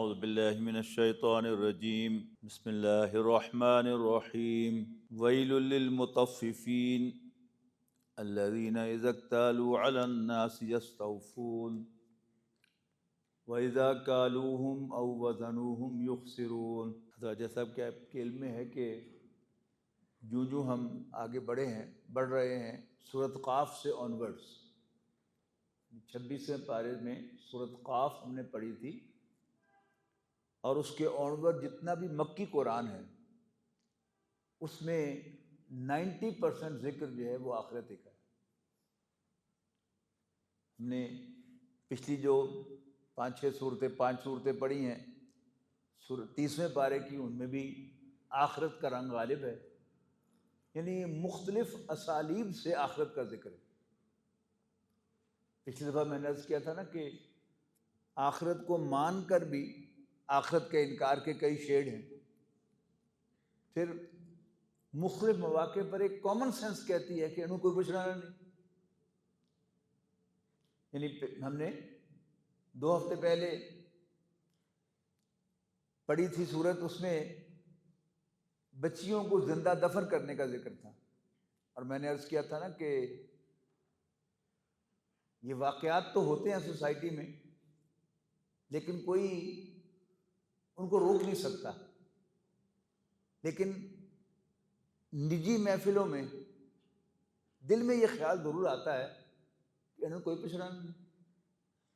اعوذ باللہ من الشیطان الرجیم بسم اللہ الرحمن الرحیم ویل للمطففین الذین اذا اکتالوا علی الناس یستوفون وَإِذَا كَالُوهُمْ أَوْ وَزَنُوهُمْ يُخْسِرُونَ۔ حضرت صاحب کے آپ کے علم میں ہے کہ جو ہم آگے بڑھ رہے ہیں سورۃ قاف سے آنورڈس، 26ویں پارے میں سورۃ قاف ہم نے پڑھی تھی، اور اس کے آنورڈ جتنا بھی مکی قرآن ہے اس میں 90% ذکر جو ہے وہ آخرت کا ہے۔ ہم نے پچھلی جو 5 صورتیں پڑھی ہیں 30ویں پارے کی، ان میں بھی آخرت کا رنگ غالب ہے، یعنی مختلف اسالیب سے آخرت کا ذکر ہے۔ پچھلی دفعہ میں نے عرض کیا تھا نا کہ آخرت کو مان کر بھی آخرت کے انکار کے کئی شیڈ ہیں، پھر مختلف مواقع پر ایک کامن سینس کہتی ہے کہ انہوں کوئی پوچھنا نہیں۔ یعنی ہم نے 2 ہفتے پہلے پڑھی تھی سورت، اس میں بچیوں کو زندہ دفن کرنے کا ذکر تھا، اور میں نے عرض کیا تھا نا کہ یہ واقعات تو ہوتے ہیں سوسائٹی میں، لیکن کوئی ان کو روک نہیں سکتا، لیکن نجی محفلوں میں دل میں یہ خیال ضرور آتا ہے کہ انہیں کوئی پوچھنا نہیں۔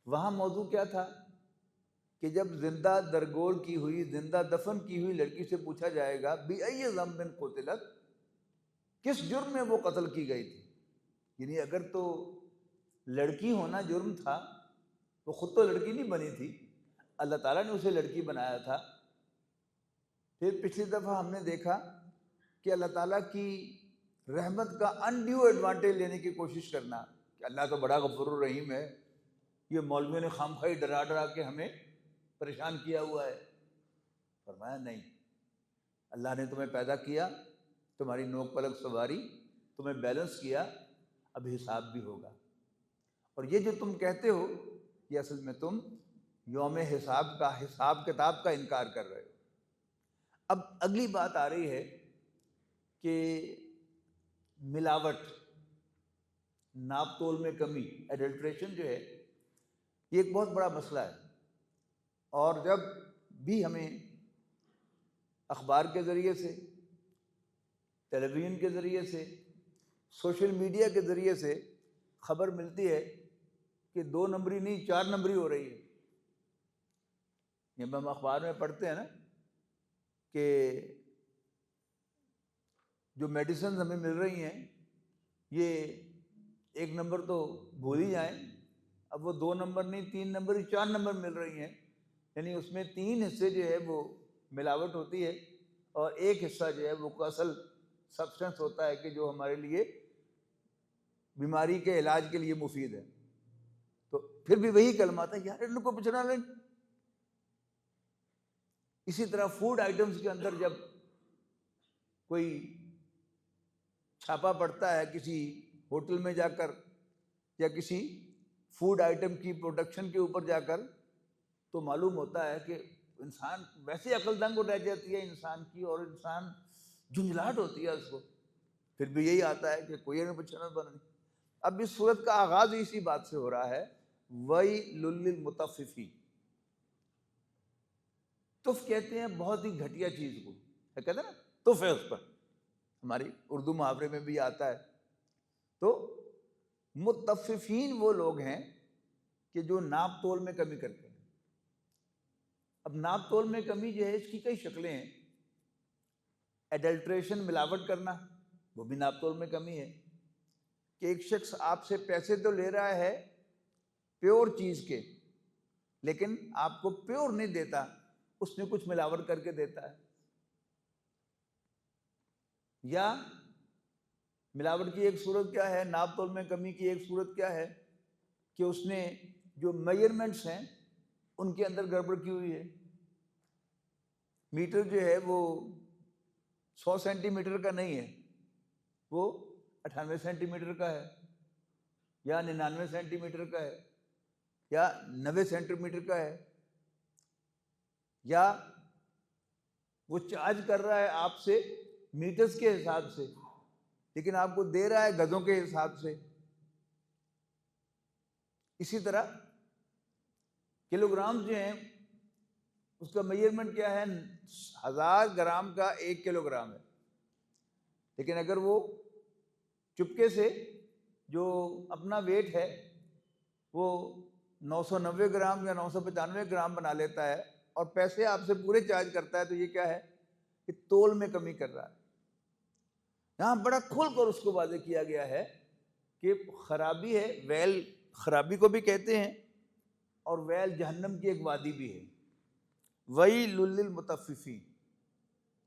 وہاں موضوع کیا تھا کہ جب زندہ درگور کی ہوئی، زندہ دفن کی ہوئی لڑکی سے پوچھا جائے گا بِأَيِّ ذَنبٍ قُتِلَتْ، کس جرم میں وہ قتل کی گئی تھی؟ یعنی اگر تو لڑکی ہونا جرم تھا، وہ خود تو لڑکی نہیں بنی تھی، اللہ تعالیٰ نے اسے لڑکی بنایا تھا۔ پھر پچھلی دفعہ ہم نے دیکھا کہ اللہ تعالیٰ کی رحمت کا انڈیو ایڈوانٹیج لینے کی کوشش کرنا کہ اللہ تو بڑا غفور الرحیم ہے، یہ مولویوں نے خامخواہی ڈرا کے ہمیں پریشان کیا ہوا ہے۔ فرمایا نہیں، اللہ نے تمہیں پیدا کیا، تمہاری نوک پلک سنواری، تمہیں بیلنس کیا، اب حساب بھی ہوگا، اور یہ جو تم کہتے ہو یہ اصل میں تم یوم حساب کتاب کا انکار کر رہے ہو۔ اب اگلی بات آ رہی ہے کہ ملاوٹ، ناپ تول میں کمی، ایڈلٹریشن جو ہے یہ ایک بہت بڑا مسئلہ ہے، اور جب بھی ہمیں اخبار کے ذریعے سے، ٹیلی ویژن کے ذریعے سے، سوشل میڈیا کے ذریعے سے خبر ملتی ہے کہ 2 نمبری نہیں 4 نمبری ہو رہی ہے، جب ہم اخبار میں پڑھتے ہیں نا کہ جو میڈیسنز ہمیں مل رہی ہیں یہ 1 نمبر تو بھول ہی جائیں، اب وہ 2 نمبر نہیں 3 نمبر 4 نمبر مل رہی ہیں، یعنی اس میں 3 حصے جو ہے وہ ملاوٹ ہوتی ہے، اور 1 حصہ جو ہے وہ اصل سبسٹنس ہوتا ہے کہ جو ہمارے لیے بیماری کے علاج کے لیے مفید ہے۔ تو پھر بھی وہی کلمہ تھا، یار ان کو پوچھنا نہیں۔ اسی طرح فوڈ آئٹمز کے اندر جب کوئی چھاپا پڑتا ہے کسی ہوٹل میں جا کر یا کسی فوڈ آئٹم کی پروڈکشن کے اوپر جا کر، تو معلوم ہوتا ہے کہ انسان ویسے عقل دنگ رہ جاتی ہے انسان کی، اور انسان جھنجھلاہٹ ہوتی ہے اس کو، پھر بھی یہی آتا ہے کہ کوئی نہیں پوچھنا بنا نہیں۔ اب اس صورت کا آغاز اسی بات سے ہو رہا ہے، وَيْلٌ لِّلْمُطَفِّفِينَ۔ تف کہتے ہیں بہت ہی گھٹیا چیز کو، کہتے ہیں نا تف ہے اس پر، ہماری اردو محاورے میں بھی آتا ہے۔ تو مطففین وہ لوگ ہیں کہ جو ناپ تول میں کمی کرتے ہیں۔ اب ناپ تول میں کمی جو ہے اس کی کئی شکلیں ہیں۔ ایڈلٹریشن، ملاوٹ کرنا، وہ بھی ناپ تول میں کمی ہے، کہ ایک شخص آپ سے پیسے تو لے رہا ہے پیور چیز کے، لیکن آپ کو پیور نہیں دیتا، اس میں کچھ ملاوٹ کر کے دیتا ہے۔ یا ملاوٹ کی ایک صورت کیا ہے، ناپ تول میں کمی کی ایک صورت کیا ہے کہ اس نے جو میجرمنٹس ہیں ان کے اندر گڑبڑ کی ہوئی ہے۔ میٹر جو ہے وہ 100 سینٹی میٹر کا نہیں ہے، وہ 98 سینٹی میٹر کا ہے، یا 99 سینٹی میٹر کا ہے، یا 90 سینٹی میٹر کا ہے۔ یا وہ چارج کر رہا ہے آپ سے میٹرز کے حساب سے، لیکن آپ کو دے رہا ہے گزوں کے حساب سے. اسی طرح کلو گرام جو ہیں اس کا میجرمنٹ کیا ہے؟ 1000 گرام کا 1 کلو گرام ہے، لیکن اگر وہ چپکے سے جو اپنا ویٹ ہے وہ 990 گرام یا 995 گرام بنا لیتا ہے اور پیسے آپ سے پورے چارج کرتا ہے، تو یہ کیا ہے کہ تول میں کمی کر رہا ہے. یہاں بڑا کھل کر اس کو واضح کیا گیا ہے کہ خرابی ہے، ویل خرابی کو بھی کہتے ہیں، اور ویل جہنم کی ایک وادی بھی ہے. ویل للمطففین،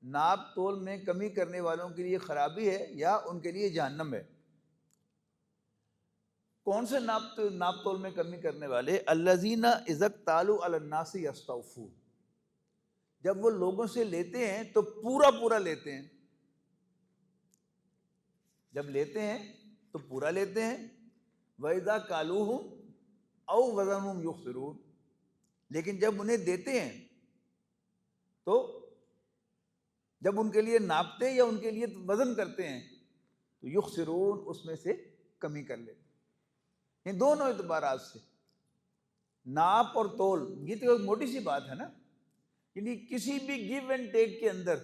ناپ تول میں کمی کرنے والوں کے لیے خرابی ہے یا ان کے لیے جہنم ہے. کون سے ناپ تول میں کمی کرنے والے؟ الذین اذا اکتالوا علی الناس یستوفون، جب وہ لوگوں سے لیتے ہیں تو پورا پورا لیتے ہیں. جب لیتے ہیں تو پورا لیتے ہیں. وَإِذَا كَالُوهُمْ أَوْ وَزَنُهُمْ يُخْسِرُونَ، لیکن جب انہیں دیتے ہیں تو جب ان کے لیے ناپتے یا ان کے لیے وزن کرتے ہیں تو یخسرون، اس میں سے کمی کر لیتے. ان دونوں اعتبارات سے ناپ اور تول، یہ تو ایک موٹی سی بات ہے نا. یعنی کسی بھی گیو اینڈ ٹیک کے اندر،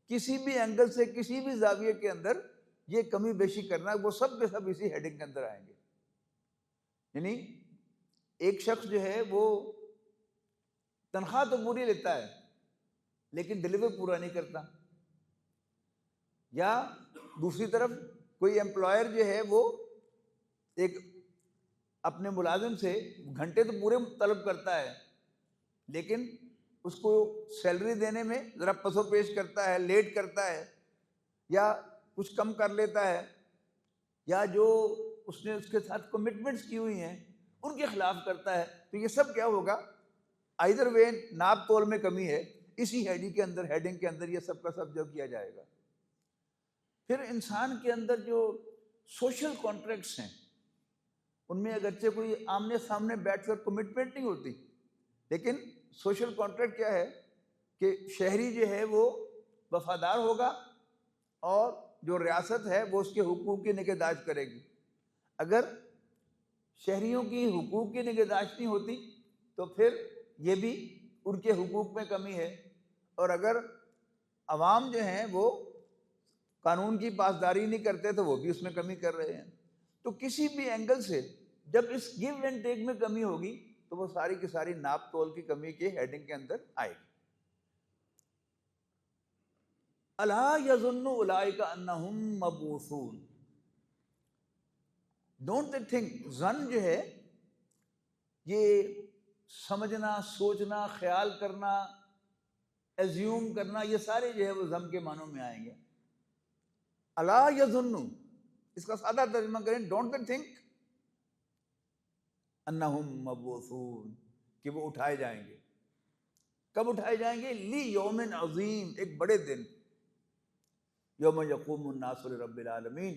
کسی بھی اینگل سے، کسی بھی زاویے کے اندر یہ کمی بیشی کرنا، وہ سب کے سب اسی ہیڈنگ کے اندر آئیں گے. یعنی ایک شخص جو ہے وہ تنخواہ تو پوری لیتا ہے لیکن ڈلیور پورا نہیں کرتا، یا دوسری طرف کوئی امپلائر جو ہے وہ ایک اپنے ملازم سے گھنٹے تو پورے طلب کرتا ہے لیکن اس کو سیلری دینے میں ذرا پسو پیش کرتا ہے، لیٹ کرتا ہے، یا کچھ کم کر لیتا ہے، یا جو اس نے اس کے ساتھ کمٹمنٹس کی ہوئی ہیں ان کے خلاف کرتا ہے. تو یہ سب کیا ہوگا؟ آئدر وے ناپ تول میں کمی ہے، اسی ہیڈنگ کے اندر یہ سب کا سب جو کیا جائے گا. پھر انسان کے اندر جو سوشل کانٹریکٹس ہیں ان میں اگرچہ کوئی آمنے سامنے بیٹھ کر کمٹمنٹ نہیں ہوتی، لیکن سوشل کانٹریکٹ کیا ہے کہ شہری جو ہے وہ وفادار ہوگا اور جو ریاست ہے وہ اس کے حقوق کی نگہداشت کرے گی. اگر شہریوں کی حقوق کی نگہداشت نہیں ہوتی تو پھر یہ بھی ان کے حقوق میں کمی ہے، اور اگر عوام جو ہیں وہ قانون کی پاسداری نہیں کرتے تو وہ بھی اس میں کمی کر رہے ہیں. تو کسی بھی اینگل سے جب اس گیو اینڈ ٹیک میں کمی ہوگی تو وہ ساری کی ساری ناپ تول کی کمی کے ہیڈنگ کے اندر آئے گی. الا یظن اولئک انہم مبعوثون، ڈونٹ دے تھنک، ظن جو ہے یہ سمجھنا، سوچنا، خیال کرنا، ایزیوم کرنا، یہ سارے جو ہے وہ ظن کے معنوں میں آئیں گے. الا یظن، اس کا سادہ ترجمہ کریں ڈونٹ دے تھنک انہم مبعوثون، کہ وہ اٹھائے جائیں گے. کب اٹھائے جائیں گے؟ لی یوم عظیم، ایک بڑے دن. یوم یقوم الناس لرب العالمین،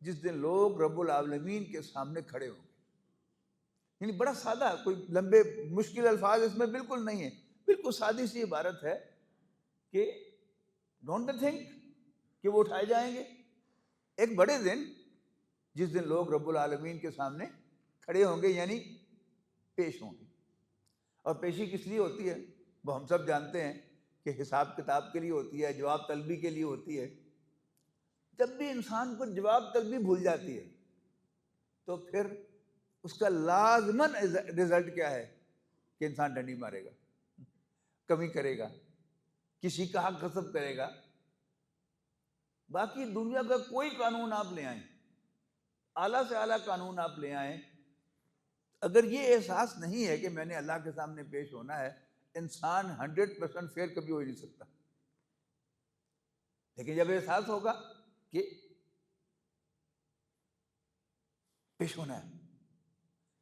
جس دن لوگ رب العالمین کے سامنے کھڑے ہوں گے. یعنی بڑا سادہ، کوئی لمبے مشکل الفاظ اس میں بالکل نہیں ہے، بالکل سادی سی عبارت ہے کہ ڈونٹ تھنک کہ وہ اٹھائے جائیں گے. ایک بڑے دن جس دن لوگ رب العالمین کے سامنے کھڑے ہوں گے، یعنی پیش ہوں گے. اور پیشی کس لیے ہوتی ہے وہ ہم سب جانتے ہیں کہ حساب کتاب کے لیے ہوتی ہے، جواب طلبی کے لیے ہوتی ہے. جب بھی انسان کو جواب طلبی بھول جاتی ہے تو پھر اس کا لازماً رزلٹ کیا ہے کہ انسان ڈنڈی مارے گا، کمی کرے گا، کسی کا حق غصب کرے گا. باقی دنیا کا کوئی قانون آپ لے آئیں، اعلیٰ سے اعلیٰ قانون آپ لے آئیں، اگر یہ احساس نہیں ہے کہ میں نے اللہ کے سامنے پیش ہونا ہے، انسان 100% فیئر کبھی ہو نہیں سکتا. لیکن جب احساس ہوگا کہ پیش ہونا ہے،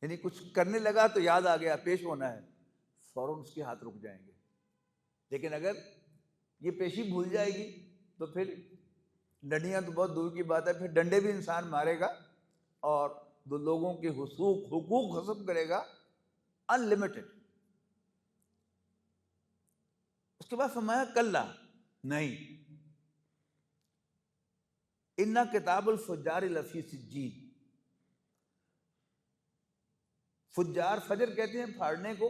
یعنی کچھ کرنے لگا تو یاد آ گیا پیش ہونا ہے، فوراً اس کے ہاتھ رک جائیں گے. لیکن اگر یہ پیشی بھول جائے گی تو پھر ڈنڈیاں تو بہت دور کی بات ہے، پھر ڈنڈے بھی انسان مارے گا اور دو لوگوں کے حقوق غصب کرے گا انلمیٹڈ. کے بعد فرمایا کلا نہیں، اِنَّ کتاب الفجار لفی سجین، فجار فجر کہتے ہیں پھاڑنے کو،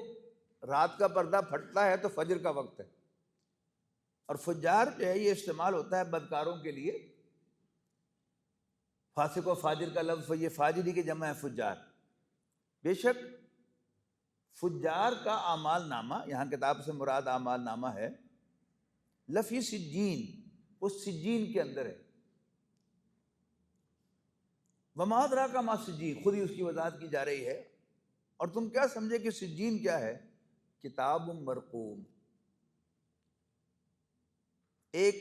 رات کا پردہ پھٹتا ہے تو فجر کا وقت ہے، اور فجار جو ہے یہ استعمال ہوتا ہے بدکاروں کے لیے، فاسق و فاجر کا لفظ یہ فاجری کی جمع ہے فجار۔ بے شک فجار کا اعمال نامہ، یہاں کتاب سے مراد اعمال نامہ ہے، لفی سجین، اس سجین کے اندر ہے۔ وما ادراک ما سجین، خود ہی اس کی وضاحت کی جا رہی ہے، اور تم کیا سمجھے کہ سجین کیا ہے؟ کتاب مرقوم، ایک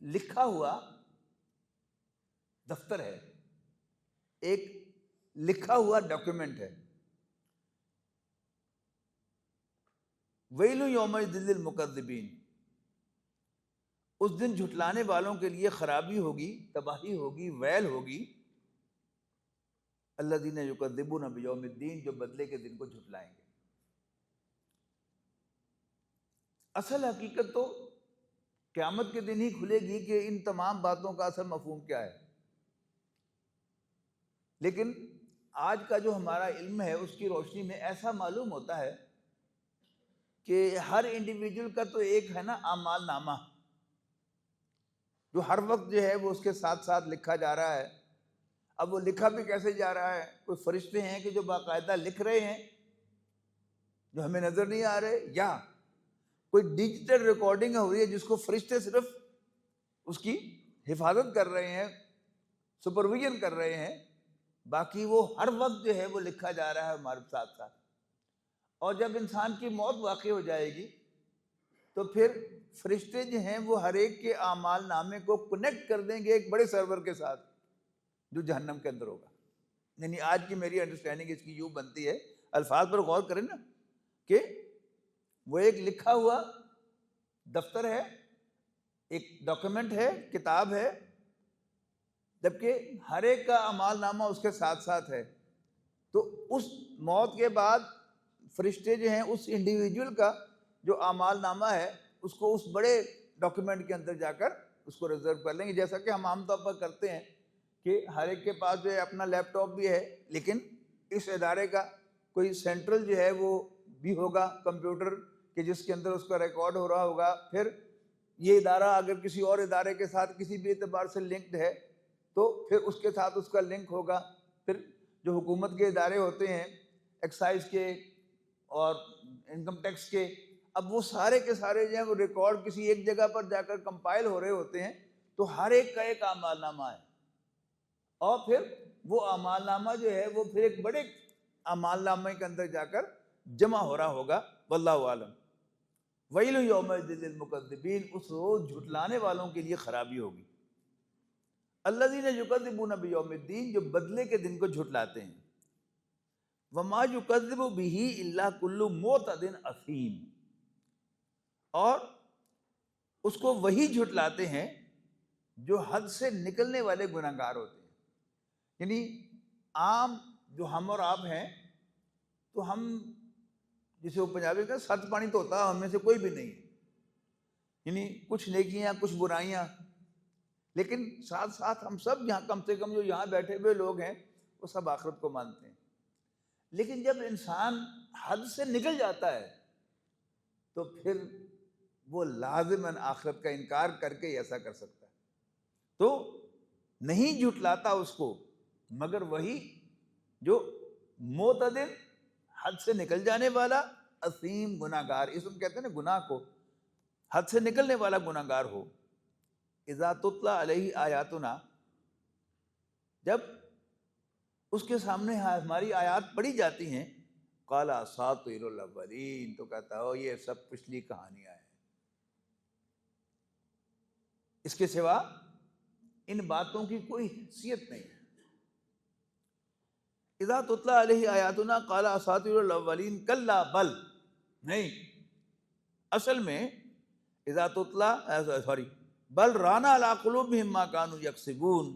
لکھا ہوا دفتر ہے، ایک لکھا ہوا ڈاکیومنٹ ہے۔ ویل یومئذ للمکذبین، اس دن جھٹلانے والوں کے لیے خرابی ہوگی، تباہی ہوگی، ویل ہوگی، الذین یکذبون بیوم الدین، جو بدلے کے دن کو جھٹلائیں گے۔ اصل حقیقت تو قیامت کے دن ہی کھلے گی کہ ان تمام باتوں کا اصل مفہوم کیا ہے، لیکن آج کا جو ہمارا علم ہے اس کی روشنی میں ایسا معلوم ہوتا ہے کہ ہر انڈیویجول کا تو ایک ہے نا اعمال نامہ، جو ہر وقت جو ہے وہ اس کے ساتھ ساتھ لکھا جا رہا ہے۔ اب وہ لکھا بھی کیسے جا رہا ہے؟ کوئی فرشتے ہیں کہ جو باقاعدہ لکھ رہے ہیں جو ہمیں نظر نہیں آ رہے، یا کوئی ڈیجیٹل ریکارڈنگ ہو رہی ہے جس کو فرشتے صرف اس کی حفاظت کر رہے ہیں، سپرویژن کر رہے ہیں، باقی وہ ہر وقت جو ہے وہ لکھا جا رہا ہے ہمارے ساتھ ساتھ۔ اور جب انسان کی موت واقع ہو جائے گی تو پھر فرشتے جو ہیں وہ ہر ایک کے اعمال نامے کو کنیکٹ کر دیں گے ایک بڑے سرور کے ساتھ جو جہنم کے اندر ہوگا۔ یعنی آج کی میری انڈرسٹینڈنگ اس کی یوں بنتی ہے، الفاظ پر غور کریں نا، کہ وہ ایک لکھا ہوا دفتر ہے، ایک ڈاکیومنٹ ہے، کتاب ہے، جبکہ ہر ایک کا اعمال نامہ اس کے ساتھ ساتھ ہے۔ تو اس موت کے بعد فرشتے جو ہیں اس انڈیویجول کا جو اعمال نامہ ہے اس کو اس بڑے ڈاکیومنٹ کے اندر جا کر اس کو ریزرو کر لیں گے، جیسا کہ ہم عام طور پر کرتے ہیں کہ ہر ایک کے پاس جو ہے اپنا لیپ ٹاپ بھی ہے، لیکن اس ادارے کا کوئی سینٹرل جو ہے وہ بھی ہوگا کمپیوٹر کہ جس کے اندر اس کا ریکارڈ ہو رہا ہوگا۔ پھر یہ ادارہ اگر کسی اور ادارے کے ساتھ کسی بھی اعتبار سے لنکڈ ہے تو پھر اس کے ساتھ اس کا لنک ہوگا۔ پھر جو حکومت کے ادارے ہوتے ہیں، ایکسائز کے اور انکم ٹیکس کے، اب وہ سارے کے سارے جو ہیں وہ ریکارڈ کسی ایک جگہ پر جا کر کمپائل ہو رہے ہوتے ہیں، تو ہر ایک کا ایک اعمال نامہ ہے، اور پھر وہ اعمال نامہ جو ہے وہ پھر ایک بڑے اعمال نامے کے اندر جا کر جمع ہو رہا ہوگا۔ واللہ عالم۔ ویل یومئذ للمکذبین، اس روز جھٹلانے والوں کے لیے خرابی ہوگی۔ الذین یکذبون بیوم الدین، جو بدلے کے دن کو جھٹلاتے ہیں۔ وما یکذب بہ الا کل معتد اثیم، اور اس کو وہی جھٹلاتے ہیں جو حد سے نکلنے والے گناہگار ہوتے ہیں۔ یعنی عام جو ہم اور آپ ہیں تو ہم جسے وہ پنجابی کا سچ پانی تو ہوتا ہے، ہم میں سے کوئی بھی نہیں ہے، یعنی کچھ نیکیاں کچھ برائیاں، لیکن ساتھ ساتھ ہم سب یہاں کم سے کم جو یہاں بیٹھے ہوئے لوگ ہیں وہ سب آخرت کو مانتے ہیں۔ لیکن جب انسان حد سے نکل جاتا ہے تو پھر وہ لازماً آخرت کا انکار کر کے ایسا کر سکتا ہے، تو نہیں جھٹلاتا اس کو مگر وہی جو معتدل، حد سے نکل جانے والا، اثیم، گناہگار، اسم کہتے ہیں نا گناہ کو، حد سے نکلنے والا گناہگار ہو۔ اذا تتلی علیہ آیاتنا، جب اس کے سامنے ہماری آیات پڑھی جاتی ہیں، قال اساطیر الاولین، تو کہتا ہو یہ سب پچھلی کہانیاں ہیں، اس کے سوا ان باتوں کی کوئی حیثیت نہیں ہے۔ اذا تتلی علیہ آیاتنا قال اساطیر الاولین، کلا بل، نہیں، اصل میں اذا تتلی بل ران علی قلوبہم ما کانوا یکسبون،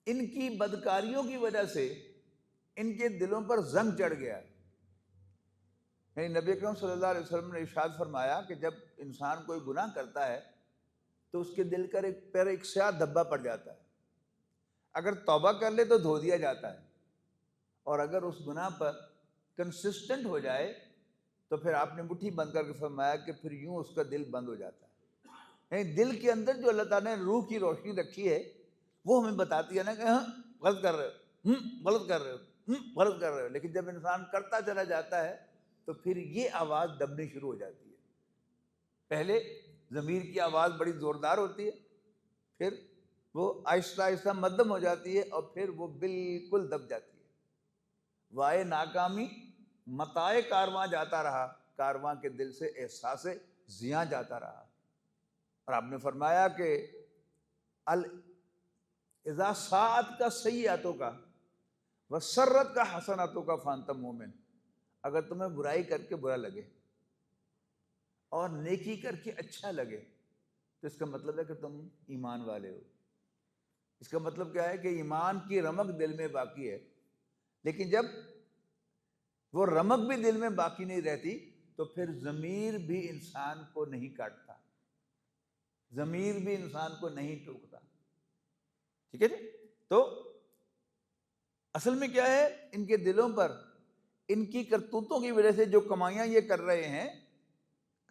ان کی بدکاریوں کی وجہ سے ان کے دلوں پر زنگ چڑھ گیا ہے۔ یعنی نبی اکرم صلی اللہ علیہ وسلم نے ارشاد فرمایا کہ جب انسان کوئی گناہ کرتا ہے تو اس کے دل پر ایک سیاہ دھبا پڑ جاتا ہے. اگر توبہ کر لے تو دھو دیا جاتا ہے، اور اگر اس گناہ پر کنسسٹنٹ ہو جائے تو پھر آپ نے مٹھی بند کر کے فرمایا کہ پھر یوں اس کا دل بند ہو جاتا ہے. یعنی دل کے اندر جو اللہ تعالیٰ نے روح کی روشنی رکھی ہے وہ ہمیں بتاتی ہے نا کہ ہاں غلط کر رہے ہو، غلط کر رہے ہو، غلط کر رہے ہو. لیکن جب انسان کرتا چلا جاتا ہے تو پھر یہ آواز دبنی شروع ہو جاتی ہے. پہلے ضمیر کی آواز بڑی زوردار ہوتی ہے، پھر وہ آہستہ آہستہ مدھم ہو جاتی ہے، اور پھر وہ بالکل دب جاتی ہے. وائے ناکامی متائے کارواں جاتا رہا، کارواں کے دل سے احساس زیاں جاتا رہا. اور آپ نے فرمایا کہ اذا ساعت کا سیئاتوں کا وسرت کا حسناتوں کا فانت مومن. اگر تمہیں برائی کر کے برا لگے اور نیکی کر کے اچھا لگے تو اس کا مطلب ہے کہ تم ایمان والے ہو. اس کا مطلب کیا ہے کہ ایمان کی رمق دل میں باقی ہے. لیکن جب وہ رمق بھی دل میں باقی نہیں رہتی تو پھر ضمیر بھی انسان کو نہیں کاٹتا، ضمیر بھی انسان کو نہیں ٹوکتا. ٹھیک ہے جی. تو اصل میں کیا ہے، ان کے دلوں پر ان کی کرتوتوں کی وجہ سے جو کمائیاں یہ کر رہے ہیں،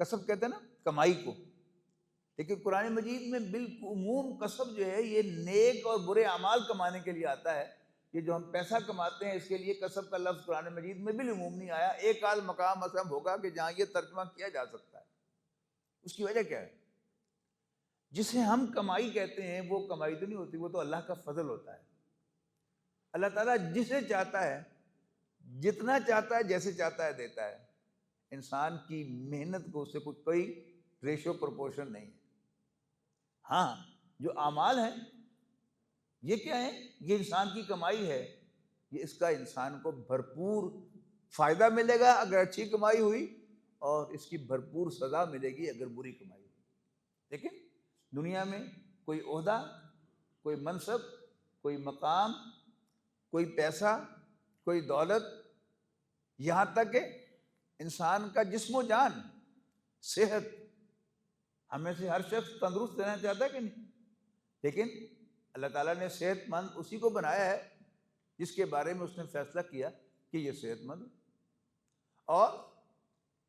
کسب کہتے ہیں نا کمائی کو، لیکن قرآن مجید میں بالعموم کسب جو ہے یہ نیک اور برے اعمال کمانے کے لیے آتا ہے. یہ جو ہم پیسہ کماتے ہیں اس کے لیے کسب کا لفظ قرآن مجید میں بالعموم نہیں آیا. ایک آدھ مقام ایسا ہوگا کہ جہاں یہ ترجمہ کیا جا سکتا ہے. اس کی وجہ کیا ہے؟ جسے ہم کمائی کہتے ہیں وہ کمائی تو نہیں ہوتی، وہ تو اللہ کا فضل ہوتا ہے. اللہ تعالیٰ جسے چاہتا ہے، جتنا چاہتا ہے، جیسے چاہتا ہے دیتا ہے. انسان کی محنت کو اس سے کوئی ریشو پروپورشن نہیں ہے. ہاں جو اعمال ہیں یہ کیا ہے، یہ انسان کی کمائی ہے، یہ اس کا انسان کو بھرپور فائدہ ملے گا اگر اچھی کمائی ہوئی، اور اس کی بھرپور سزا ملے گی اگر بری کمائی ہوئی. لیکن دنیا میں کوئی عہدہ، کوئی منصب، کوئی مقام، کوئی پیسہ، کوئی دولت، یہاں تک کہ انسان کا جسم و جان، صحت، ہمیں سے ہر شخص تندرست رہنا چاہتا ہے کہ نہیں؟ لیکن اللہ تعالیٰ نے صحت مند اسی کو بنایا ہے جس کے بارے میں اس نے فیصلہ کیا کہ یہ صحت مند ہے. اور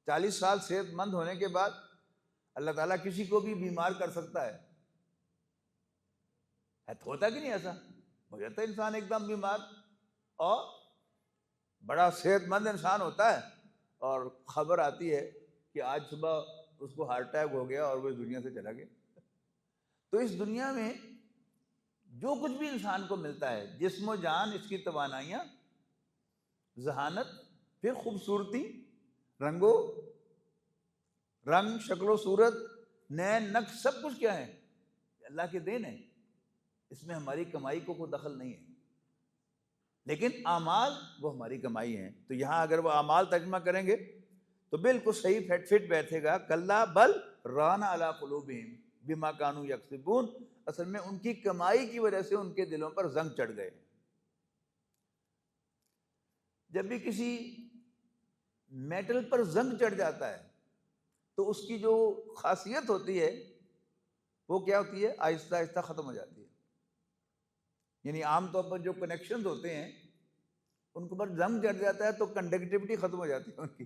40 سال صحت مند ہونے کے بعد اللہ تعالیٰ کسی کو بھی بیمار کر سکتا ہے. ہوتا کہ نہیں ایسا؟ ہو جاتا ہے انسان ایک دم بیمار، اور بڑا صحت مند انسان ہوتا ہے اور خبر آتی ہے کہ آج صبح اس کو ہارٹ اٹیک ہو گیا اور وہ اس دنیا سے چلا گیا. تو اس دنیا میں جو کچھ بھی انسان کو ملتا ہے، جسم و جان، اس کی توانائیاں، ذہانت، پھر خوبصورتی، رنگ، شکل و صورت، نین، نقش، سب کچھ کیا ہے؟ اللہ کے دین ہے. اس میں ہماری کمائی کو کوئی دخل نہیں ہے. لیکن اعمال وہ ہماری کمائی ہیں. تو یہاں اگر وہ اعمال ترجمہ کریں گے تو بالکل صحیح فٹ بیٹھے گا. کلا بل ران علی قلوبہم بما کانوا یکسبون. اصل میں ان کی کمائی کی وجہ سے ان کے دلوں پر زنگ چڑھ گئے. جب بھی کسی میٹل پر زنگ چڑھ جاتا ہے تو اس کی جو خاصیت ہوتی ہے وہ کیا ہوتی ہے؟ آہستہ آہستہ ختم ہو جاتی ہے. یعنی عام طور پر جو کنیکشنز ہوتے ہیں ان کے اوپر زنگ چڑھ جاتا ہے تو کنڈکٹیوٹی ختم ہو جاتی ہے ان کی.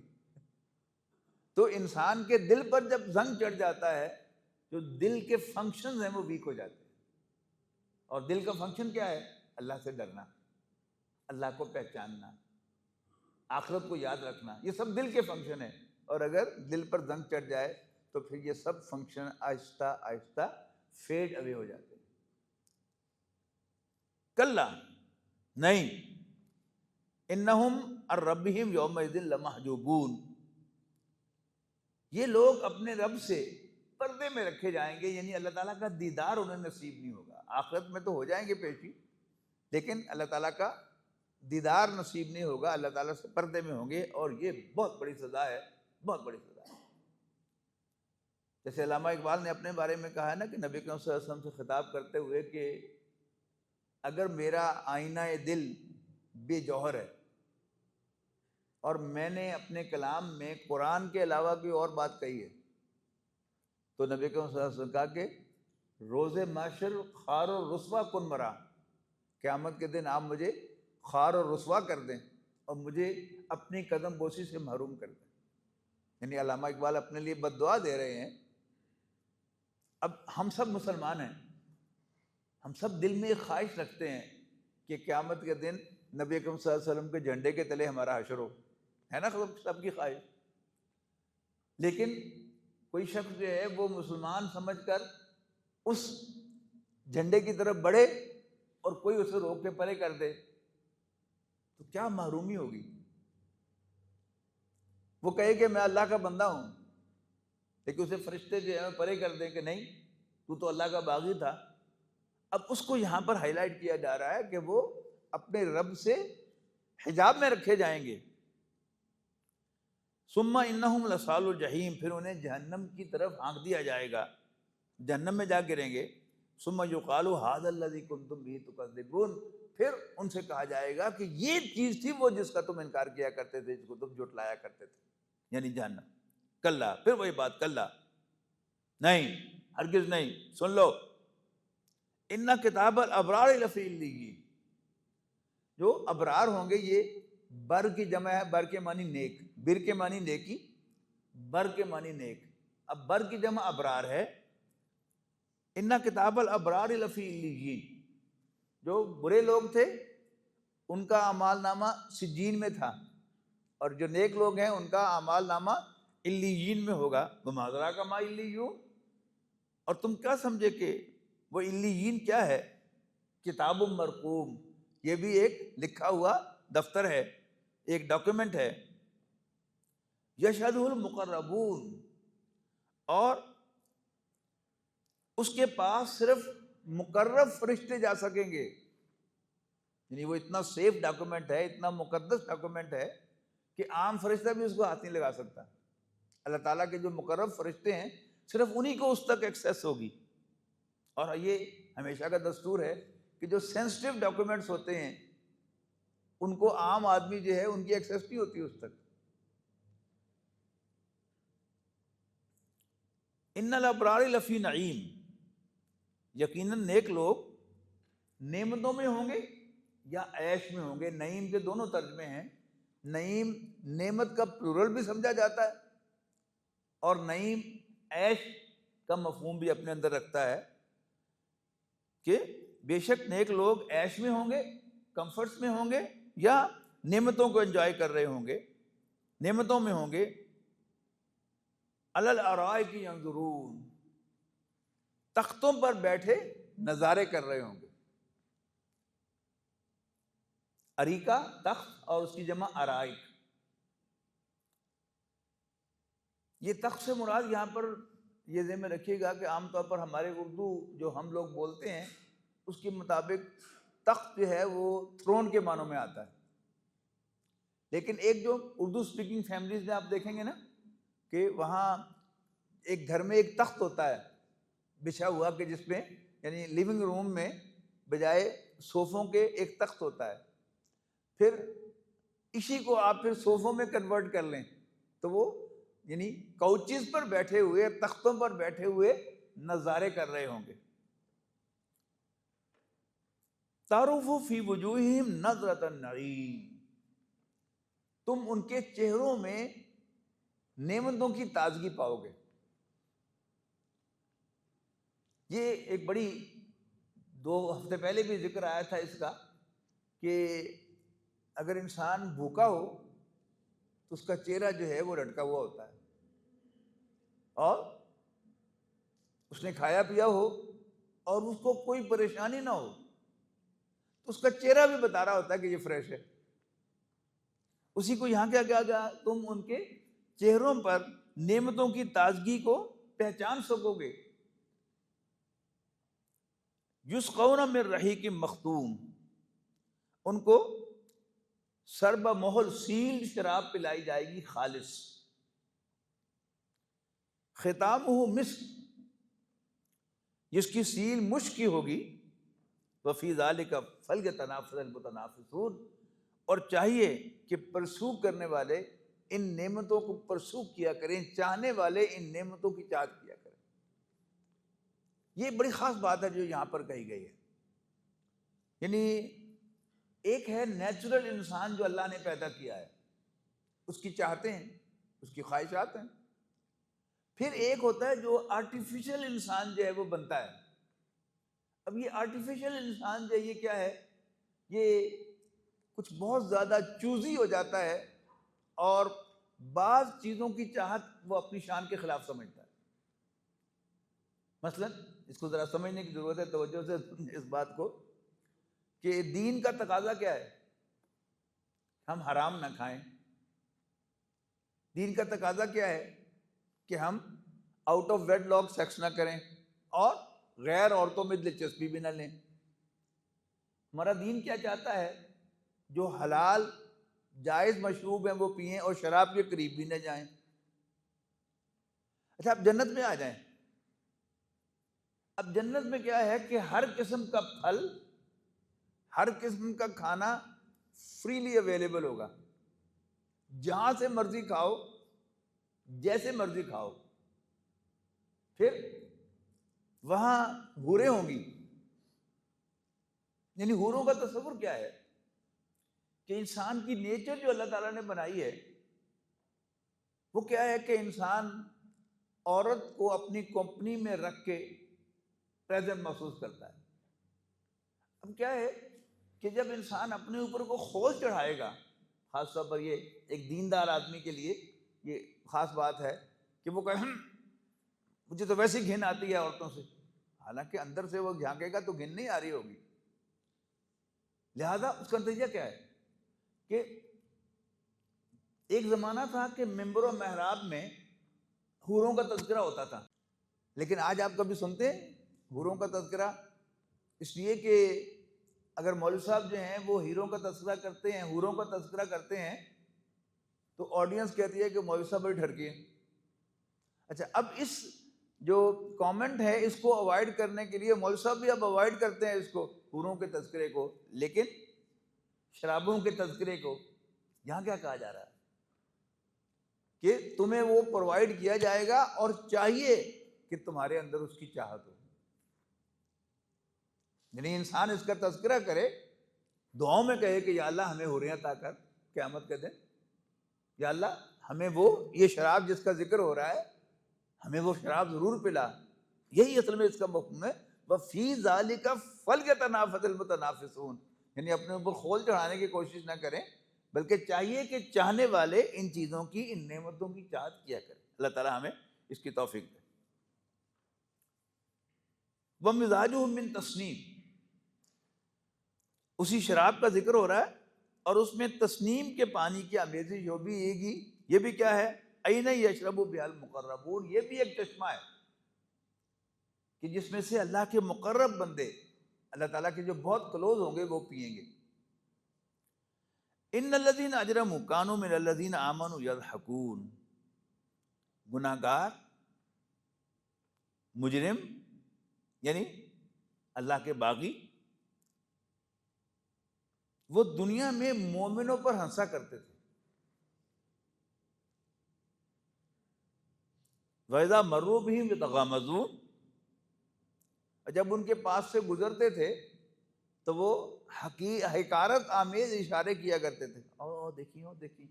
تو انسان کے دل پر جب زنگ چڑھ جاتا ہے جو دل کے فنکشنز ہیں وہ ویک ہو جاتے ہیں. اور دل کا فنکشن کیا ہے؟ اللہ سے ڈرنا، اللہ کو پہچاننا، آخرت کو یاد رکھنا، یہ سب دل کے فنکشن ہیں. اور اگر دل پر زنگ چڑھ جائے تو پھر یہ سب فنکشن آہستہ آہستہ فیڈ اوے ہو جاتے ہیں. کلا نہیں، انہم عن ربہم یومئذ لمحجوبون. یہ لوگ اپنے رب سے پردے میں رکھے جائیں گے، یعنی اللہ تعالیٰ کا دیدار انہیں نصیب نہیں ہوگا. آخرت میں تو ہو جائیں گے پیشی، لیکن اللہ تعالیٰ کا دیدار نصیب نہیں ہوگا. اللہ تعالیٰ سے پردے میں ہوں گے، اور یہ بہت بڑی سزا ہے، بہت بڑی سزا ہے. جیسے علامہ اقبال نے اپنے بارے میں کہا ہے نا کہ نبی کریم صلی اللہ علیہ وسلم سے خطاب کرتے ہوئے کہ اگر میرا آئینہ دل بے جوہر ہے اور میں نے اپنے کلام میں قرآن کے علاوہ کوئی اور بات کہی ہے تو نبی کریم صلی اللہ علیہ وسلم نے کہا کہ روز محشر خوار و رسوا کن مرا، قیامت کے دن آپ مجھے خوار و رسوا کر دیں اور مجھے اپنی قدم بوسی سے محروم کر دیں۔ یعنی علامہ اقبال اپنے لیے بد دعا دے رہے ہیں۔ اب ہم سب مسلمان ہیں، ہم سب دل میں ایک خواہش رکھتے ہیں کہ قیامت کے دن نبی اکرم صلی اللہ علیہ وسلم کے جھنڈے کے تلے ہمارا حشر ہو، ہے نا سب کی خواہش۔ لیکن کوئی شخص جو ہے وہ مسلمان سمجھ کر اس جھنڈے کی طرف بڑھے اور کوئی اسے روک کے پرے کر دے تو کیا محرومی ہوگی۔ وہ کہے کہ میں اللہ کا بندہ ہوں، لیکن اسے فرشتے جو ہے پرے کر دیں کہ نہیں تو اللہ کا باغی تھا۔ اب اس کو یہاں پر ہائی لائٹ کیا جا رہا ہے کہ وہ اپنے رب سے حجاب میں رکھے جائیں گے۔ ثم انہم لصال الجحیم، پھر انہیں جہنم کی طرف ہانک دیا جائے گا، جہنم میں جا گریں گے۔ ثم یقال ھذا الذی کنتم بہ تکذبون، پھر ان سے کہا جائے گا کہ یہ چیز تھی وہ جس کا تم انکار کیا کرتے تھے، جس کو تم جھٹلایا کرتے تھے، یعنی جہنم۔ کلا، پھر وہی بات، کلا نہیں، ہرگز نہیں، سن لو، ان کتاب الابرار لفی علیین، جو ابرار ہوں گے، یہ بر کی جمع ہے، بر کے معنی نیک، بر کے معنی نیکی، بر کے معنی نیک، اب بر کی جمع ابرار ہے۔ ان کتاب الابرار لفی علیین، جو برے لوگ تھے ان کا اعمال نامہ سجین میں تھا، اور جو نیک لوگ ہیں ان کا اعمال نامہ علیین میں ہوگا۔ وما ادراک ما علیون، اور تم کیا سمجھے کہ وہ علیین کیا ہے؟ کتاب مرقوم، یہ بھی ایک لکھا ہوا دفتر ہے، ایک ڈاکیومنٹ ہے۔ یشہدہ المقربون، اور اس کے پاس صرف مقرب فرشتے جا سکیں گے، یعنی وہ اتنا سیف ڈاکیومنٹ ہے، اتنا مقدس ڈاکیومنٹ ہے کہ عام فرشتہ بھی اس کو ہاتھ نہیں لگا سکتا۔ اللہ تعالیٰ کے جو مقرب فرشتے ہیں صرف انہی کو اس تک ایکسیس ہوگی۔ اور یہ ہمیشہ کا دستور ہے کہ جو سینسٹیو ڈاکیومنٹس ہوتے ہیں ان کو عام آدمی جو ہے ان کی ایکسیس نہیں ہوتی اس تک۔ ان الابرار لفی نعیم، یقیناً نیک لوگ نعمتوں میں ہوں گے یا عیش میں ہوں گے۔ نعیم کے دونوں ترجمے ہیں، نعیم نعمت کا پلورل بھی سمجھا جاتا ہے، اور نعیم عیش کا مفہوم بھی اپنے اندر رکھتا ہے کہ بے شک نیک لوگ عیش میں ہوں گے، کمفرٹس میں ہوں گے، یا نعمتوں کو انجوائے کر رہے ہوں گے، نعمتوں میں ہوں گے۔ علی الارائک ینظرون، تختوں پر بیٹھے نظارے کر رہے ہوں گے۔ اریکہ تخت، اور اس کی جمع ارائک۔ یہ تخت سے مراد یہاں پر یہ ذہن میں رکھیے گا کہ عام طور پر ہمارے اردو جو ہم لوگ بولتے ہیں اس کے مطابق تخت جو ہے وہ تھرون کے معنوں میں آتا ہے، لیکن ایک جو اردو اسپیکنگ فیملیز میں آپ دیکھیں گے نا کہ وہاں ایک گھر میں ایک تخت ہوتا ہے بچھا ہوا، کہ جس میں یعنی لیونگ روم میں بجائے صوفوں کے ایک تخت ہوتا ہے، پھر اسی کو آپ پھر صوفوں میں کنورٹ کر لیں تو وہ یعنی کوچز پر بیٹھے ہوئے، تختوں پر بیٹھے ہوئے نظارے کر رہے ہوں گے۔ تعرف فی وجوہہم نظرۃ النعیم، تم ان کے چہروں میں نعمتوں کی تازگی پاؤ گے۔ یہ ایک بڑی 2 ہفتے پہلے بھی ذکر آیا تھا اس کا کہ اگر انسان بھوکا ہو تو اس کا چہرہ جو ہے وہ لٹکا ہوا ہوتا ہے، اور اس نے کھایا پیا ہو اور اس کو کوئی پریشانی نہ ہو تو اس کا چہرہ بھی بتا رہا ہوتا ہے کہ یہ فریش ہے۔ اسی کو یہاں کیا کہا گیا، تم ان کے چہروں پر نعمتوں کی تازگی کو پہچان سکو گے۔ یسقون من رحیق مختوم، ان کو سرب مہل سیل شراب پلائی جائے گی خالص۔ ختامہ مسک، جس کی سیل مشک کی ہوگی۔ وفی ذلک فلیتنافس المتنافسون، اور چاہیے کہ پرسو کرنے والے ان نعمتوں کو پرسو کیا کریں، چاہنے والے ان نعمتوں کی چاہت کیا کریں۔ یہ بڑی خاص بات ہے جو یہاں پر کہی گئی ہے۔ یعنی ایک ہے نیچرل انسان جو اللہ نے پیدا کیا ہے، اس کی چاہتے ہیں، اس کی خواہشات ہیں۔ پھر ایک ہوتا ہے جو آرٹیفیشل انسان جو ہے وہ بنتا ہے۔ اب یہ آرٹیفیشل انسان جو ہے یہ کیا ہے؟ یہ کچھ بہت زیادہ چوزی ہو جاتا ہے اور بعض چیزوں کی چاہت وہ اپنی شان کے خلاف سمجھتا ہے۔ مثلا اس کو ذرا سمجھنے کی ضرورت ہے، توجہ سے سمجھیں اس بات کو، کہ دین کا تقاضا کیا ہے؟ ہم حرام نہ کھائیں۔ دین کا تقاضا کیا ہے؟ کہ ہم out of wedlock sex نہ کریں اور غیر عورتوں میں دلچسپی بھی نہ لیں۔ ہمارا دین کیا چاہتا ہے؟ جو حلال جائز مشروب ہیں وہ پئیں اور شراب کے قریب بھی نہ جائیں۔ اچھا اب جنت میں آ جائیں۔ اب جنت میں کیا ہے کہ ہر قسم کا پھل، ہر قسم کا کھانا فریلی اویلیبل ہوگا، جہاں سے مرضی کھاؤ، جیسے مرضی کھاؤ۔ پھر وہاں حوریں ہوں گی۔ یعنی حوروں کا تصور کیا ہے؟ کہ انسان کی نیچر جو اللہ تعالیٰ نے بنائی ہے وہ کیا ہے کہ انسان عورت کو اپنی کمپنی میں رکھ کے پریزنٹ محسوس کرتا ہے۔ اب کیا ہے کہ جب انسان اپنے اوپر کو خوف چڑھائے گا، خاص طور پر یہ ایک دیندار آدمی کے لیے یہ خاص بات ہے کہ وہ کہے مجھے تو ویسی گھن آتی ہے عورتوں سے، حالانکہ اندر سے وہ جھانکے گا تو گھن نہیں آ رہی ہوگی۔ لہذا اس کا نتیجہ کیا ہے کہ ایک زمانہ تھا کہ ممبر و محراب میں حوروں کا تذکرہ ہوتا تھا، لیکن آج آپ کبھی سنتے ہیں حوروں کا تذکرہ؟ اس لیے کہ اگر مولوی صاحب جو ہیں وہ ہیروں کا تذکرہ کرتے ہیں، حوروں کا تذکرہ کرتے ہیں، تو آڈینس کہتی ہے کہ مولوی صاحب بڑی ٹھڑکی ہے۔ اچھا اب اس جو کامنٹ ہے اس کو اوائڈ کرنے کے لیے مولوی صاحب بھی اب اوائڈ کرتے ہیں اس کو، حوروں کے تذکرے کو، لیکن شرابوں کے تذکرے کو یہاں کیا کہا جا رہا ہے کہ تمہیں وہ پرووائڈ کیا جائے گا اور چاہیے کہ تمہارے اندر اس کی چاہت ہو۔ یعنی انسان اس کا تذکرہ کرے، دعاؤں میں کہے کہ یا اللہ ہمیں حوریاں عطا کر قیامت کے دن، یا اللہ ہمیں وہ یہ شراب جس کا ذکر ہو رہا ہے ہمیں وہ شراب ضرور پلا۔ یہی اصل میں اس کا مفہوم ہے، وَفِي ذَلِكَ فَلْيَتَنَافَسِ الْمُتَنَافِسُونَ۔ یعنی اپنے اوپر خول چڑھانے کی کوشش نہ کریں، بلکہ چاہیے کہ چاہنے والے ان چیزوں کی، ان نعمتوں کی چاہت کیا کریں۔ اللہ تعالیٰ ہمیں اس کی توفیق دے۔ وَمِزَاجُهُ مِن تَسْنِيمٍ، اسی شراب کا ذکر ہو رہا ہے اور اس میں تسنیم کے پانی کی آمیزش جو بھی یہ بھی کیا ہے؟ عین یشرب بها المقربون، یہ بھی ایک چشمہ ہے کہ جس میں سے اللہ کے مقرب بندے، اللہ تعالیٰ کے جو بہت کلوز ہوں گے وہ پئیں گے۔ ان الذین اجرموا کانوا من الذین آمنوا یضحکون، گناہ گار، مجرم یعنی اللہ کے باغی، وہ دنیا میں مومنوں پر ہنسا کرتے تھے۔ وَإِذَا مَرُّوا بِهِمْ يَتَغَامَزُونَ، جب ان کے پاس سے گزرتے تھے تو وہ حقارت آمیز اشارے کیا کرتے تھے، او دیکھیں او دیکھیں،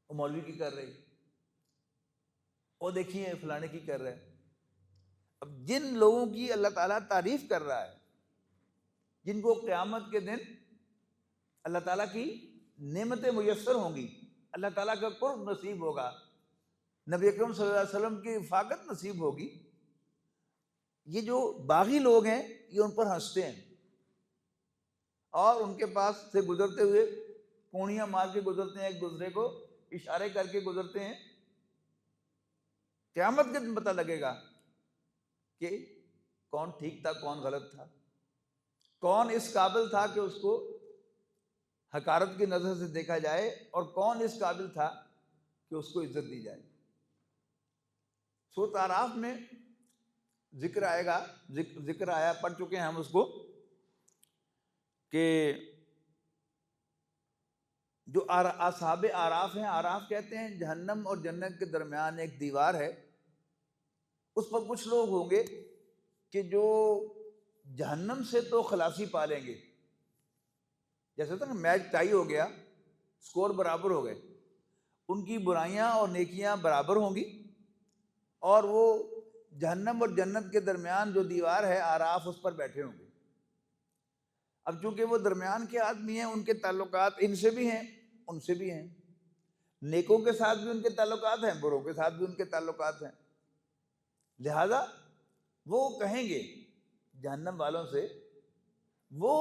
وہ مولوی کی کر رہی، او دیکھیے فلانے کی کر رہے۔ اب جن لوگوں کی اللہ تعالیٰ تعریف کر رہا ہے، جن کو قیامت کے دن اللہ تعالیٰ کی نعمتیں میسر ہوں گی، اللہ تعالیٰ کا قرب نصیب ہوگا، نبی اکرم صلی اللہ علیہ وسلم کی رفاقت نصیب ہوگی، یہ جو باغی لوگ ہیں یہ ان پر ہنستے ہیں اور ان کے پاس سے گزرتے ہوئے پونیاں مار کے گزرتے ہیں، ایک دوسرے کو اشارے کر کے گزرتے ہیں۔ قیامت کے دن پتہ لگے گا کہ کون ٹھیک تھا کون غلط تھا، کون اس قابل تھا کہ اس کو حقارت کی نظر سے دیکھا جائے اور کون اس قابل تھا کہ اس کو عزت دی جائے۔ سورۃ اعراف میں ذکر آئے گا، ذکر آیا، پڑھ چکے ہیں ہم اس کو، کہ جو اصحاب آراف ہیں، آراف کہتے ہیں جہنم اور جنت کے درمیان ایک دیوار ہے، اس پر کچھ لوگ ہوں گے کہ جو جہنم سے تو خلاصی پا لیں گے، جیسے ہوتا ہے نا میچ ٹائی ہو گیا، سکور برابر ہو گئے، ان کی برائیاں اور نیکیاں برابر ہوں گی، اور وہ جہنم اور جنت کے درمیان جو دیوار ہے آراف اس پر بیٹھے ہوں گے۔ اب چونکہ وہ درمیان کے آدمی ہیں، ان کے تعلقات ان سے بھی ہیں ان سے بھی ہیں، نیکوں کے ساتھ بھی ان کے تعلقات ہیں، بروں کے ساتھ بھی ان کے تعلقات ہیں، لہذا وہ کہیں گے جہنم والوں سے، وہ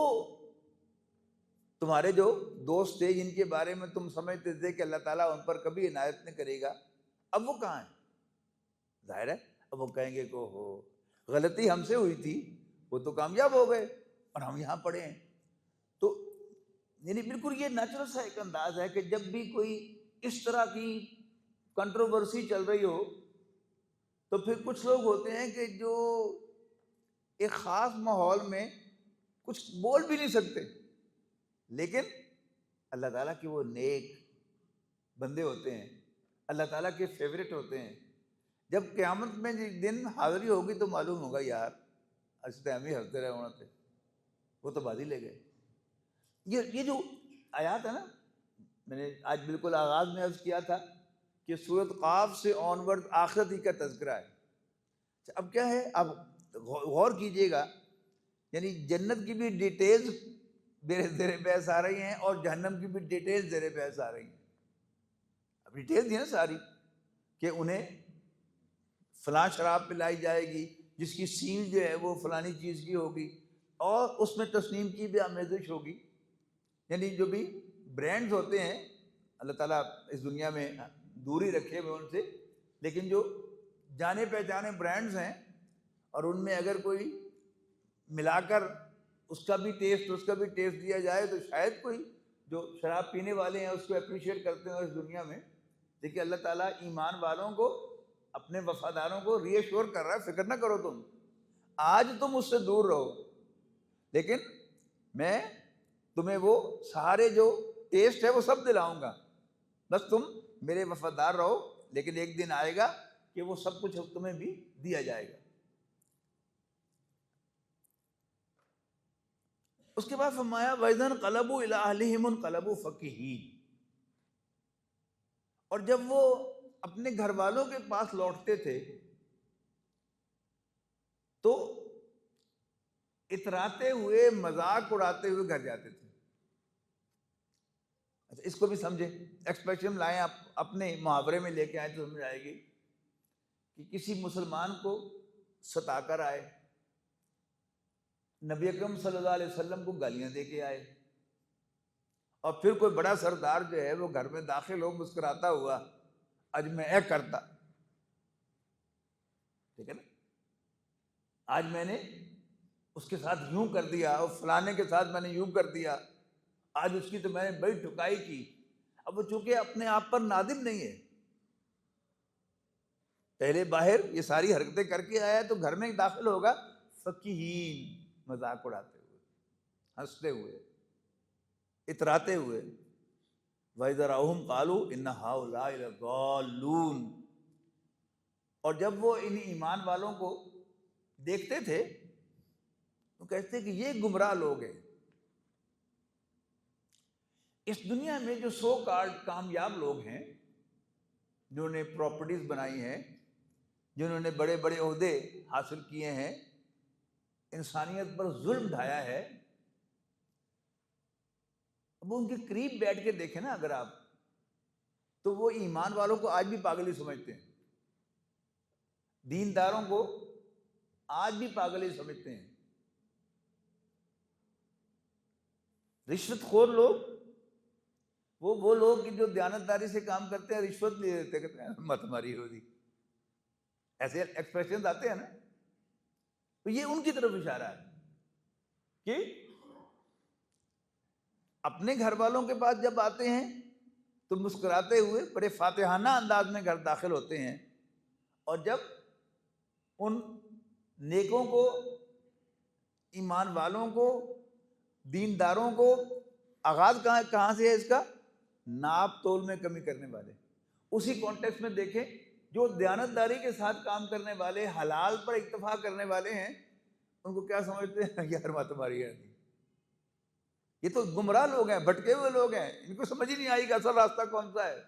تمہارے جو دوست تھے جن کے بارے میں تم سمجھتے تھے کہ اللہ تعالیٰ ان پر کبھی عنایت نہیں کرے گا، اب وہ کہاں ہیں؟ ظاہر ہے اب وہ کہیں گے کہ ہو غلطی ہم سے ہوئی تھی، وہ تو کامیاب ہو گئے اور ہم یہاں پڑے ہیں۔ تو یعنی بالکل یہ نیچرل سا ایک انداز ہے کہ جب بھی کوئی اس طرح کی کنٹروورسی چل رہی ہو تو پھر کچھ لوگ ہوتے ہیں کہ جو ایک خاص ماحول میں کچھ بول بھی نہیں سکتے، لیکن اللہ تعالیٰ کے وہ نیک بندے ہوتے ہیں، اللہ تعالیٰ کے فیوریٹ ہوتے ہیں، جب قیامت میں جس دن حاضری ہوگی تو معلوم ہوگا یار اس ٹائم ہی ہنستے رہے ہونا تھے، وہ تو بازی لے گئے۔ یہ جو آیات ہے نا، میں نے آج بالکل آغاز میں عرض کیا تھا کہ سورۃ قاف سے آنورڈ آخرت ہی کا تذکرہ ہے۔ اب کیا ہے، اب غور کیجئے گا، یعنی جنت کی بھی ڈیٹیلز زیر بحث آ رہی ہیں اور جہنم کی بھی ڈیٹیلز زیر بحث آ رہی ہیں۔ اب ڈیٹیلز دی نا ساری کہ انہیں فلاں شراب پلائی جائے گی جس کی سیل جو ہے وہ فلانی چیز کی ہوگی، اور اس میں تسنیم کی بھی آمیزش ہوگی، یعنی جو بھی برانڈز ہوتے ہیں اللہ تعالیٰ اس دنیا میں دوری رکھے ہوئے ان سے، لیکن جو جانے پہچانے برانڈز ہیں اور ان میں اگر کوئی ملا کر اس کا بھی ٹیسٹ دیا جائے تو شاید کوئی جو شراب پینے والے ہیں اس کو اپریشیٹ کرتے ہیں اس دنیا میں۔ دیکھیے اللہ تعالیٰ ایمان والوں کو، اپنے وفاداروں کو ری ایشور کر رہا ہے، فکر نہ کرو، تم آج تم اس سے دور رہو، لیکن میں تمہیں وہ سارے جو ٹیسٹ ہے وہ سب دلاؤں گا، بس تم میرے وفادار رہو، لیکن ایک دن آئے گا کہ وہ سب کچھ تمہیں بھی دیا جائے گا۔ اس کے بعد فرمایا وَإِذَا انْقَلَبُوا إِلَىٰ أَهْلِهِمُ انْقَلَبُوا فَكِهِينَ، اور جب وہ اپنے گھر والوں کے پاس لوٹتے تھے تو اتراتے ہوئے، مذاق اڑاتے ہوئے گھر جاتے تھے۔ اچھا اس کو بھی سمجھے، ایکسپریشن لائیں، آپ اپنے محاورے میں لے کے آئیں تو سمجھ آئے گی کہ کسی مسلمان کو ستا کر آئے، نبی اکرم صلی اللہ علیہ وسلم کو گالیاں دے کے آئے، اور پھر کوئی بڑا سردار جو ہے وہ گھر میں داخل ہو مسکراتا ہوا، آج میں اے کرتا، ٹھیک ہے نا، آج میں نے اس کے ساتھ یوں کر دیا اور فلانے کے ساتھ میں نے یوں کر دیا، آج اس کی تو میں نے بڑی ٹھکائی کی۔ اب وہ چونکہ اپنے آپ پر نادم نہیں ہے، پہلے باہر یہ ساری حرکتیں کر کے آیا تو گھر میں داخل ہوگا فقیہین، مذاق اڑاتے ہوئے، ہنستے ہوئے، اتراتے ہوئے۔ وَإِذَا رَأَوْهُمْ قَالُوا إِنَّ هَؤُلَاءِ لَضَالُّونَ، اور جب وہ ان ایمان والوں کو دیکھتے تھے تو کہتے کہ یہ گمراہ لوگ ہیں۔ اس دنیا میں جو سو کالڈ کامیاب لوگ ہیں، جنہوں نے پراپرٹیز بنائی ہیں، جنہوں نے بڑے بڑے عہدے حاصل کیے ہیں، انسانیت پر ظلم ڈھایا ہے، اب ان کے قریب بیٹھ کے دیکھیں نا اگر آپ، تو وہ ایمان والوں کو آج بھی پاگل ہی سمجھتے ہیں، دینداروں کو آج بھی پاگل ہی سمجھتے ہیں۔ رشوت خور لوگ، وہ لوگ جو دیانتداری سے کام کرتے ہیں رشوت لے لیتے، کہتے ہیں مت ہماری ہو دی، ایسے ایکسپریشنز آتے ہیں نا، تو یہ ان کی طرف اشارہ ہے کہ اپنے گھر والوں کے پاس جب آتے ہیں تو مسکراتے ہوئے بڑے فاتحانہ انداز میں گھر داخل ہوتے ہیں، اور جب ان نیکوں کو، ایمان والوں کو، دینداروں کو، آغاز کہاں سے ہے اس کا؟ ناپ تول میں کمی کرنے والے. اسی کانٹیکس میں دیکھیں جو دیانتداری کے ساتھ کام کرنے والے، حلال پر اکتفا کرنے والے ہیں، ان کو کیا سمجھتے ہیں؟ یار بات ہماری ہے، یہ تو گمراہ لوگ ہیں، بھٹکے ہوئے لوگ ہیں، ان کو سمجھ ہی نہیں آئی کہ اصل راستہ کون سا ہے.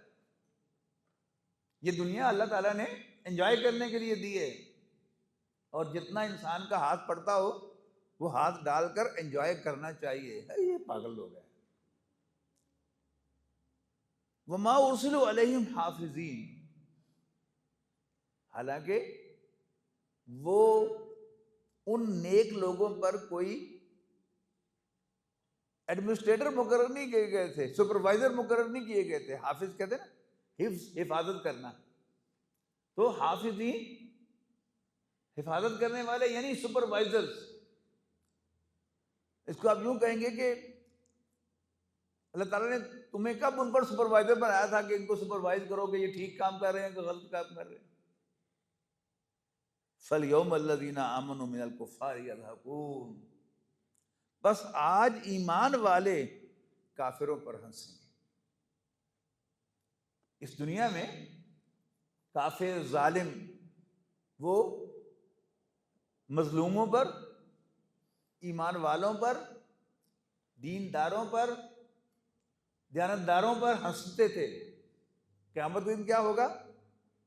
یہ دنیا اللہ تعالیٰ نے انجوائے کرنے کے لیے دی ہے، اور جتنا انسان کا ہاتھ پڑتا ہو وہ ہاتھ ڈال کر انجوائے کرنا چاہیے. یہ پاگل لوگ ہیں. وَمَا أُرْسِلُوا عَلَيْهِمْ حَافِظِينَ، حالانکہ وہ ان نیک لوگوں پر کوئی ایڈمنسٹریٹر مقرر نہیں کیے گئے تھے، سپروائزر مقرر نہیں کیے گئے تھے. حافظ کہتے ہیں نا، حفاظت کرنا. تو حافظین حفاظت کرنے والے یعنی سپروائزرز. اس کو آپ یوں کہیں گے کہ اللہ تعالیٰ نے تمہیں کب ان پر سپروائزر بنایا تھا کہ ان کو سپروائز کرو کہ یہ ٹھیک کام کر رہے ہیں کہ غلط کام کر رہے ہیں. فَالْيَوْمَ الَّذِينَ آمَنُوا مِنَ الْكُفَّارِ يَضْحَكُونَ، بس آج ایمان والے کافروں پر ہنسیں گے. اس دنیا میں کافر، ظالم، وہ مظلوموں پر، ایمان والوں پر، دینداروں پر، دیانتداروں پر ہنستے تھے. قیامت کے دن کیا ہوگا؟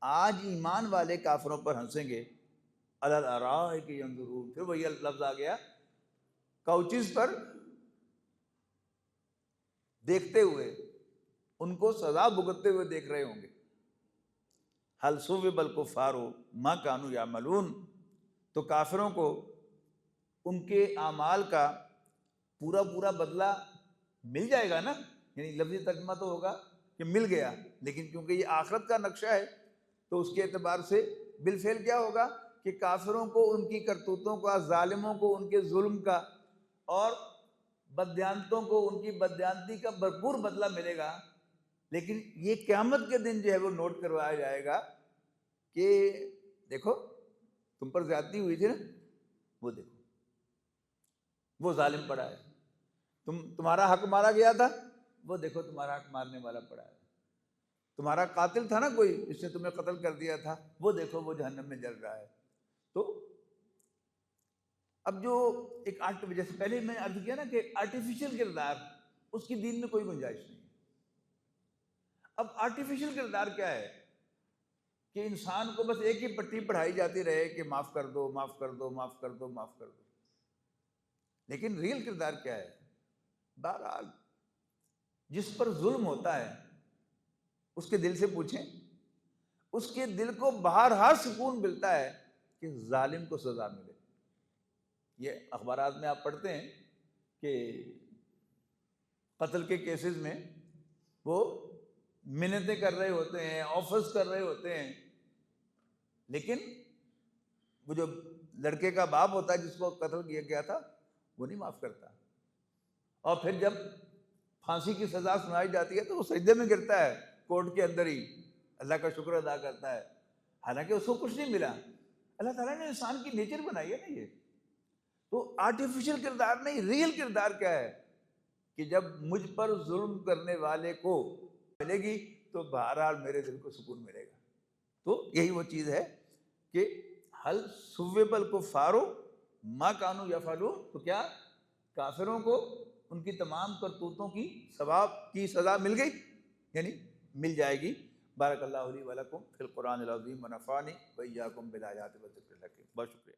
آج ایمان والے کافروں پر ہنسیں گے. علی الارائک ینظرون، پھر وہی لفظ آ گیا، کوچز پر دیکھتے ہوئے، ان کو سزا بھگتتے ہوئے دیکھ رہے ہوں گے. هل ثوب الکفار ما كانوا یعملون، تو کافروں کو ان کے اعمال کا پورا پورا بدلہ مل جائے گا نا. یعنی لفظی ترجمہ تو ہوگا کہ مل گیا، لیکن کیونکہ یہ آخرت کا نقشہ ہے تو اس کے اعتبار سے بالفعل کیا ہوگا کہ کافروں کو ان کی کرتوتوں کا، ظالموں کو ان کے ظلم کا، اور بددیانتوں کو ان کی بددیانتی کا بھرپور بدلہ ملے گا. لیکن یہ قیامت کے دن جو ہے وہ نوٹ کروایا جائے گا کہ دیکھو تم پر زیادتی ہوئی تھی نا، وہ دیکھو وہ ظالم پڑا ہے. تمہارا حق مارا گیا تھا، وہ دیکھو تمہارا حق مارنے والا پڑا ہے. تمہارا قاتل تھا نا کوئی جس نے تمہیں قتل کر دیا تھا، وہ دیکھو وہ جہنم میں جل رہا ہے. تو اب جو ایک جیسے پہلے میں نے عرض کیا نا کہ آرٹیفیشل کردار، اس کی دین میں کوئی گنجائش نہیں. اب آرٹیفیشل کردار کیا ہے کہ انسان کو بس ایک ہی پٹی پڑھائی جاتی رہے کہ معاف کر دو، معاف کر دو، معاف کر دو، معاف کر دو. لیکن ریل کردار کیا ہے؟ بہرحال جس پر ظلم ہوتا ہے اس کے دل سے پوچھیں، اس کے دل کو بہرحال سکون ملتا ہے کہ ظالم کو سزا ملے. یہ اخبارات میں آپ پڑھتے ہیں کہ قتل کے کیسز میں وہ منتیں کر رہے ہوتے ہیں، آفرز کر رہے ہوتے ہیں، لیکن وہ جو لڑکے کا باپ ہوتا ہے جس کو قتل کیا گیا تھا وہ نہیں معاف کرتا. اور پھر جب پھانسی کی سزا سنائی جاتی ہے تو وہ سجدے میں گرتا ہے کورٹ کے اندر ہی، اللہ کا شکر ادا کرتا ہے، حالانکہ اس کو کچھ نہیں ملا. اللہ تعالیٰ نے انسان کی نیچر بنائی ہے نا یہ. تو آرٹیفیشل کردار نہیں، ریئل کردار کیا ہے کہ جب مجھ پر ظلم کرنے والے کو ملے گی تو بہرحال میرے دل کو سکون ملے گا. تو یہی وہ چیز ہے کہ حل ثوب الکفار ما کانوا یفعلون، تو کیا کافروں کو ان کی تمام کرتوتوں کی ثواب کی سزا مل گئی؟ یعنی مل جائے گی. بارک اللہ لی و لکم فی القرآن العظیم ونفعنی وإیاکم بالآیات والذکر الحکیم. بہت شکریہ.